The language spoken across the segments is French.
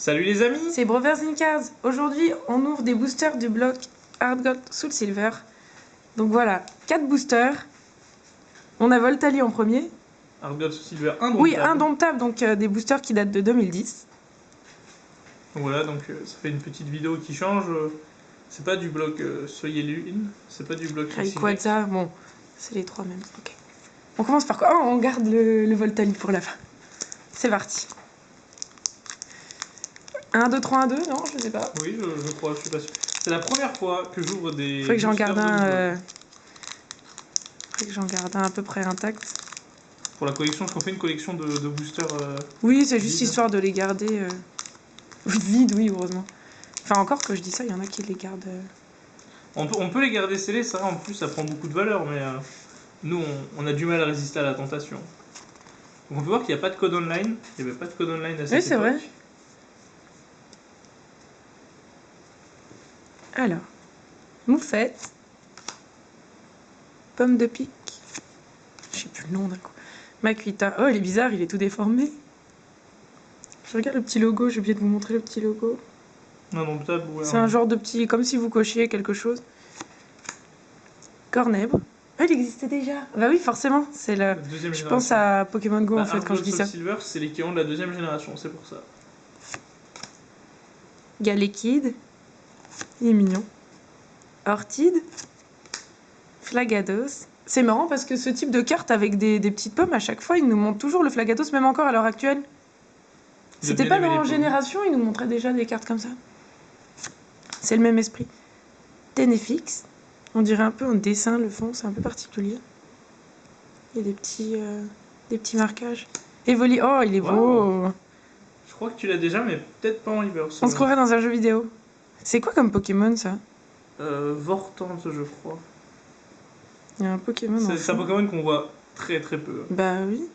Salut les amis! C'est Brothers in Cards. Aujourd'hui, on ouvre des boosters du bloc Hard Gold Soul Silver. Donc voilà, 4 boosters. On a Voltali en premier. Hard Gold Soul Silver indomptable. Oui, indomptable, donc des boosters qui datent de 2010. Donc voilà, donc ça fait une petite vidéo qui change. C'est pas du bloc Soyez Lune, c'est pas du bloc Rayquaza, bon, c'est les 3 mêmes. Ok. On commence par quoi? Oh, on garde le Voltali pour la fin. C'est parti. 1, 2, 3, 1, 2, non, je sais pas. Oui, je crois, je suis pas sûr. C'est la première fois que j'ouvre des. Faut que j'en garde un. Faut que j'en garde un à peu près intact. Pour la collection, parce qu'on fait une collection de boosters. Oui, c'est juste vides. histoire de les garder vides, oui, heureusement. Enfin, encore que je dis ça, il y en a qui les gardent. On peut les garder scellés, ça en plus ça prend beaucoup de valeur, mais nous on a du mal à résister à la tentation. Donc on peut voir qu'il n'y a pas de code online. Il n'y avait pas de code online à cette époque. Oui, c'est vrai. Alors, Moufette, Pomme de pique, je sais plus le nom d'un coup. Makuita, oh il est bizarre, il est tout déformé. Je regarde le petit logo, j'ai oublié de vous montrer le petit logo. Indomptable, ouais. C'est un genre de petit, comme si vous cochiez quelque chose. Cornèbre. Ah, il existait déjà. Bah oui, forcément, c'est La deuxième je génération. pense à Pokémon Go en fait Hard quand je Gold dis Soul ça. Silver, c'est l'équivalent de la deuxième génération, c'est pour ça. Galekid, il est mignon. Ortide, Flagados. C'est marrant parce que ce type de carte avec des petites pommes, à chaque fois, il nous montre toujours le Flagados, même encore à l'heure actuelle. C'était pas dans Génération, il nous montrait déjà des cartes comme ça. C'est le même esprit. Ténéfix, on dirait un peu en dessin, le fond, c'est un peu particulier. Il y a des petits marquages. Evoli, oh, il est beau. Je crois que tu l'as déjà, mais peut-être pas en reverse. On se croirait dans un jeu vidéo. C'est quoi comme Pokémon, ça? Vortante, je crois. Il y a un Pokémon. C'est un Pokémon qu'on voit très très peu. Bah oui.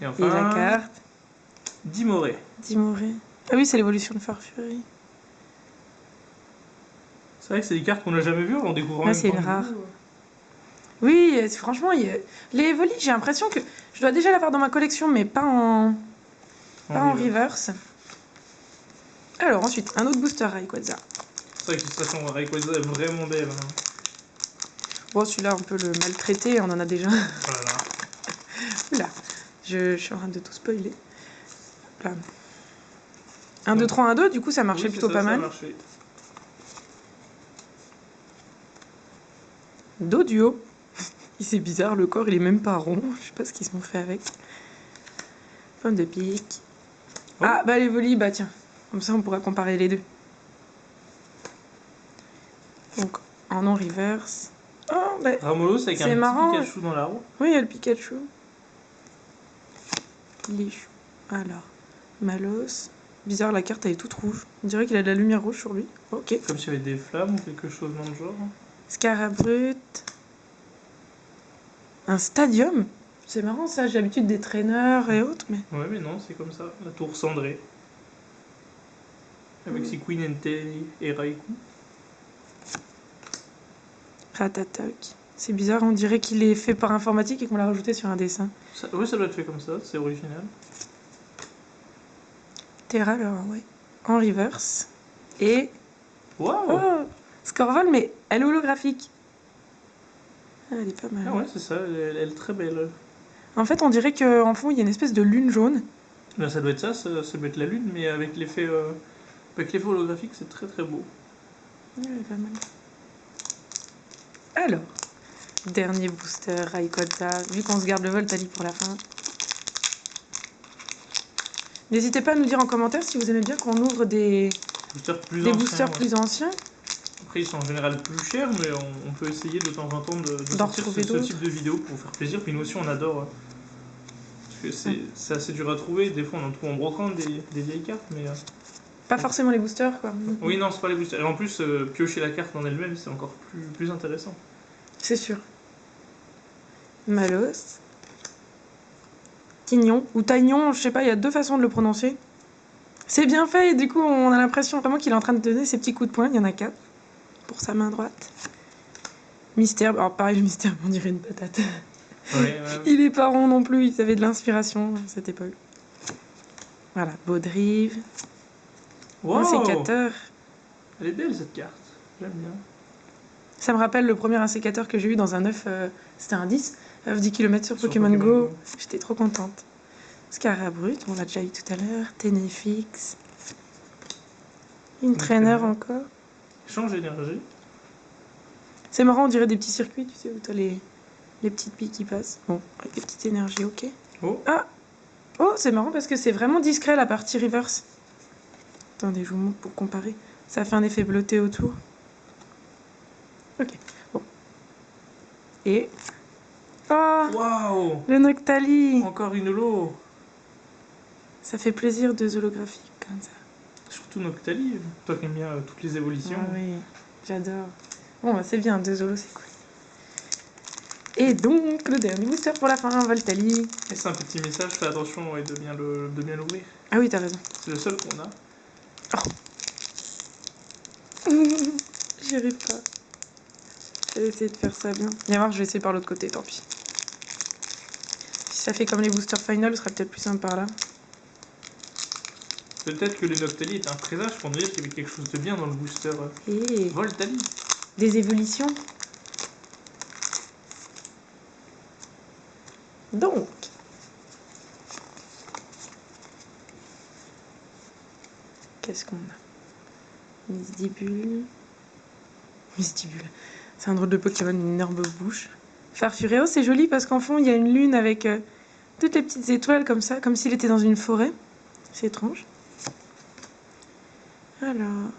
Et enfin, Et la carte. Dimoré. Dimoré. Ah oui, c'est l'évolution de Farfury. C'est vrai que c'est des cartes qu'on n'a jamais vues en découvrant Là, c'est une rare. Oui, franchement, les Evoli, j'ai l'impression que je dois déjà l'avoir dans ma collection, mais pas en reverse. Alors, ensuite, un autre booster Rayquaza. C'est vrai que l'illustration Rayquaza est vraiment belle. Hein. Bon, celui-là, on peut le maltraiter, on en a déjà. Voilà. Oula, je suis en train de tout spoiler. Là. 1, 2, 3, 1, 2, du coup, ça marchait plutôt pas mal. Doduo. C'est bizarre, le corps, il est même pas rond. Je sais pas ce qu'ils sont fait avec. Pomme de pique. Oh. Ah, bah les volis, bah tiens. Comme ça, on pourra comparer les deux. Donc, en non-reverse. Oh, bah, Ramolos avec un marrant. Petit Pikachu dans la roue. Oui, il y a le Pikachu. Lichou. Alors, Malos. Bizarre, la carte, elle est toute rouge. On dirait qu'il a de la lumière rouge sur lui. Ok. Comme s'il y avait des flammes ou quelque chose dans le genre. Scarabrut. Un stadium. C'est marrant ça, j'ai l'habitude des traîneurs et autres, mais... Ouais, mais non, c'est comme ça. La tour cendrée. Avec ses Queen Entei et Raikou. Ratatoc. C'est bizarre, on dirait qu'il est fait par informatique et qu'on l'a rajouté sur un dessin. Oui, ça doit être fait comme ça, c'est original. Terra, alors, ouais. En reverse. Et... Waouh! Oh, Scorvol, mais elle est holographique. Ah, elle est pas mal. Ah ouais, c'est ça, elle est très belle. En fait, on dirait qu'en fond, il y a une espèce de lune jaune. Là, ça doit être ça doit être la lune, mais avec l'effet holographique, c'est très très beau. Ouais, elle est pas mal. Alors, dernier booster, Rayquaza. Vu qu'on se garde le Voltali pour la fin. N'hésitez pas à nous dire en commentaire si vous aimez bien qu'on ouvre des boosters plus anciens. Après, ils sont en général plus chers, mais on peut essayer de temps en temps de sortir ce type de vidéo pour faire plaisir. Puis nous aussi, on adore. Parce que c'est assez dur à trouver. Des fois, on en trouve en brocante des vieilles cartes, mais... Pas forcément les boosters, quoi. Oui, non, c'est pas les boosters. Et en plus, piocher la carte en elle-même, c'est encore plus intéressant. C'est sûr. Malos. Tignon. Ou Taignon, je sais pas, il y a 2 façons de le prononcer. C'est bien fait, et du coup, on a l'impression vraiment qu'il est en train de donner ses petits coups de poing. Il y en a 4 pour sa main droite. Mystère. Alors, pareil, le mystère, on dirait une patate. Ouais. Il est pas rond non plus, il avait de l'inspiration à cette époque. Voilà, Baudrive. Wow. Un sécateur. Elle est belle cette carte, j'aime bien. Ça me rappelle le premier sécateur que j'ai eu dans un œuf, c'était un 10, œuf 10 km sur Pokémon Go. J'étais trop contente. Scarabrut, on l'a déjà eu tout à l'heure. Ténéfix. Une traîner encore. Change d'énergie. C'est marrant, on dirait des petits circuits, tu sais, où t'as les petites billes qui passent. Bon, avec des petites énergies, ok. Oh. Ah. Oh, c'est marrant parce que c'est vraiment discret la partie reverse. Attendez, je vous montre pour comparer. Ça fait un effet bleuté autour. Ok, bon. Et... Oh, waouh, le Noctali. Encore une holo. Ça fait plaisir de holographique comme ça. Surtout Noctali, toi qui aimes bien toutes les évolutions. Ah oui, j'adore. Bon, bah, c'est bien, 2 holos, c'est cool. Et donc, le dernier booster pour la fin, Voltali. Et c'est un petit message, fais attention de bien l'ouvrir. Ah oui, t'as raison. C'est le seul qu'on a. Oh. J'y arrive pas. Je vais essayer de faire ça bien. Viens voir, je vais essayer par l'autre côté, tant pis. Si ça fait comme les boosters final, ce sera peut-être plus simple par là. Peut-être que les Noctali étaient un présage pour nous dire qu'il y avait quelque chose de bien dans le booster Et Voltali. des évolutions. Donc, qu'est-ce qu'on a? Misdibule. Misdibule. C'est un drôle de Pokémon, une énorme bouche. Farfureo, c'est joli parce qu'en fond, il y a une lune avec toutes les petites étoiles comme ça, comme s'il était dans une forêt. C'est étrange. Alors,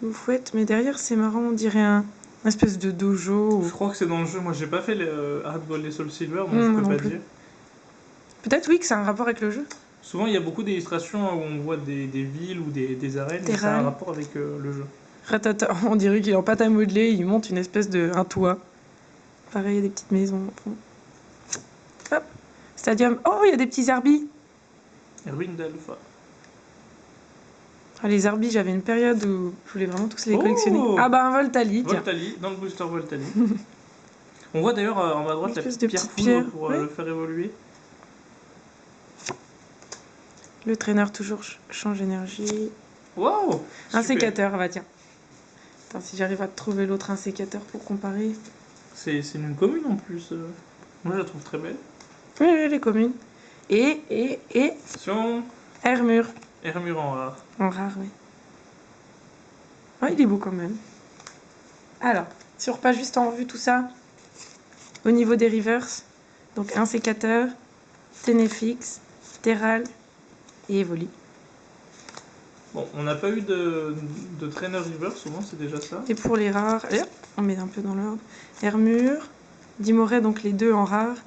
Moufouette, mais derrière, c'est marrant, on dirait un espèce de dojo. Je crois que c'est dans le jeu. Moi, j'ai pas fait les Hard Gold et Soul Silver, donc je peux pas dire. Peut-être oui que c'est un rapport avec le jeu. Souvent, il y a beaucoup d'illustrations où on voit des villes ou des arènes, et ça a un rapport avec le jeu. Ratata, on dirait qu'il est en pâte à modeler, il monte une espèce un toit. Pareil, il y a des petites maisons. Hop, Stadium. Oh, il y a des petits Zarbis. Ruine d'Alpha. Ah, les Zarbis, j'avais une période où je voulais vraiment tous les collectionner. Ah bah un Voltali, tiens. Voltali, dans le booster Voltali. On voit d'ailleurs en bas à droite la petite pierre poudre pour le faire évoluer. Le traîneur toujours change d'énergie. Waouh! Un sécateur, bah tiens. Attends, si j'arrive à trouver l'autre sécateur pour comparer. C'est une commune en plus. Moi, je la trouve très belle. Oui, oui, les communes. Et... Attention! Hermure. Hermure en rare. En rare, oui. Oh, il est beau quand même. Alors, si on repasse juste en revue tout ça, au niveau des rivers, donc un sécateur, Ténéfix, Terral et Evoli. Bon, on n'a pas eu de trainer river, souvent c'est déjà ça. Et pour les rares, allez hop, on met un peu dans l'ordre. Hermure, Dimoret, donc les deux en rare.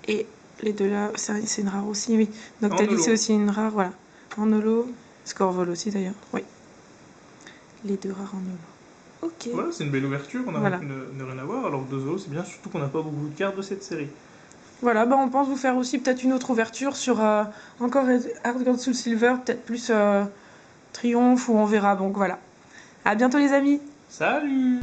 Et les deux là, c'est une rare aussi, oui. Noctali, c'est aussi une rare, voilà. En holo, Scorvol aussi d'ailleurs, oui. Les deux rares en holo. Ok. Voilà, c'est une belle ouverture, on a ne rien à voir. Alors 2 holo, c'est bien, surtout qu'on n'a pas beaucoup de cartes de cette série. Voilà, bah on pense vous faire aussi peut-être une autre ouverture sur encore Hard Gold Soul Silver, peut-être plus Triomphe ou on verra. Donc voilà. À bientôt les amis. Salut!